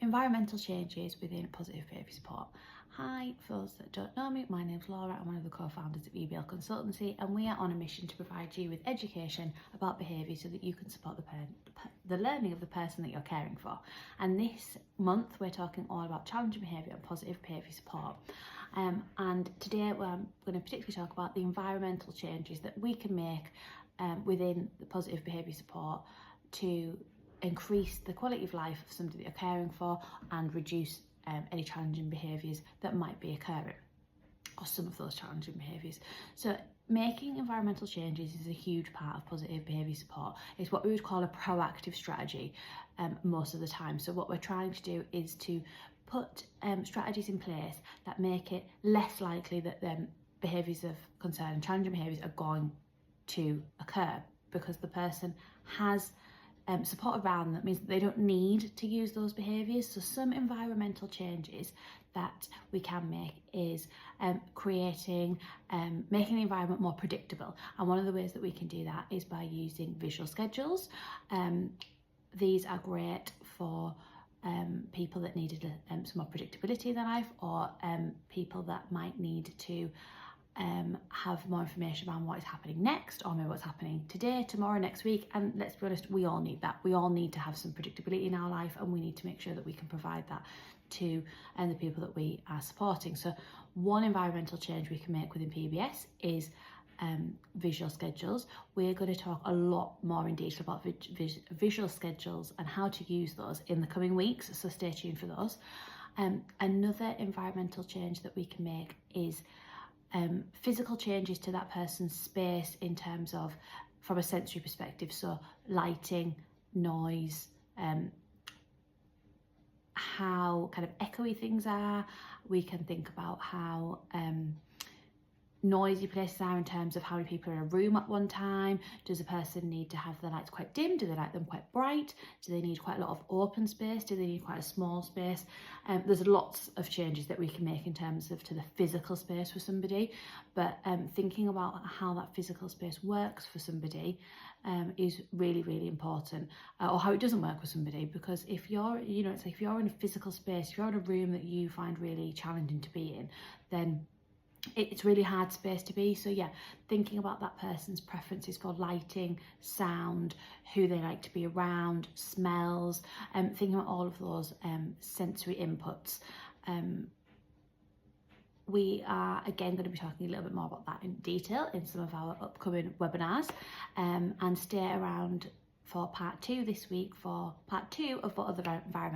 Environmental changes within positive behaviour support. Hi, for those that don't know me, my name's Laura. I'm one of the co-founders of EBL Consultancy, and we are on a mission to provide you with education about behaviour so that you can support the learning of the person that you're caring for. And this month we're talking all about challenging behaviour and positive behaviour support. And today we're going to particularly talk about the environmental changes that we can make within the positive behaviour support to increase the quality of life of somebody that you're caring for and reduce any challenging behaviours that might be occurring, or some of those challenging behaviours. So making environmental changes is a huge part of positive behaviour support. It's what we would call a proactive strategy most of the time. So what we're trying to do is to put strategies in place that make it less likely that behaviours of concern and challenging behaviours are going to occur, because the person has support around them. That means that they don't need to use those behaviours. So some environmental changes that we can make is making the environment more predictable. And one of the ways that we can do that is by using visual schedules. These are great for people that needed some more predictability in their life, or people that might need to have more information around what is happening next, or maybe what's happening today, tomorrow, next week. And let's be honest, we all need that. We all need to have some predictability in our life, and we need to make sure that we can provide that to the people that we are supporting. So one environmental change we can make within PBS is visual schedules. We're going to talk a lot more in detail about visual schedules and how to use those in the coming weeks, so stay tuned for those. Another environmental change that we can make is physical changes to that person's space in terms of from a sensory perspective, so lighting, noise, how kind of echoey things are. We can think about how noisy places are in terms of how many people are in a room at one time. Does a person need to have the lights quite dim? Do they like them quite bright? Do they need quite a lot of open space? Do they need quite a small space? There's lots of changes that we can make in terms of to the physical space for somebody, but thinking about how that physical space works for somebody is really, really important, or how it doesn't work with somebody. Because if you're, it's like if you're in a physical space, if you're in a room that you find really challenging to be in, then it's really hard space to be. So yeah, thinking about that person's preferences for lighting, sound, who they like to be around, smells, thinking about all of those sensory inputs. We are again going to be talking a little bit more about that in detail in some of our upcoming webinars, and stay around for part 2 this week for part 2 of what other environmental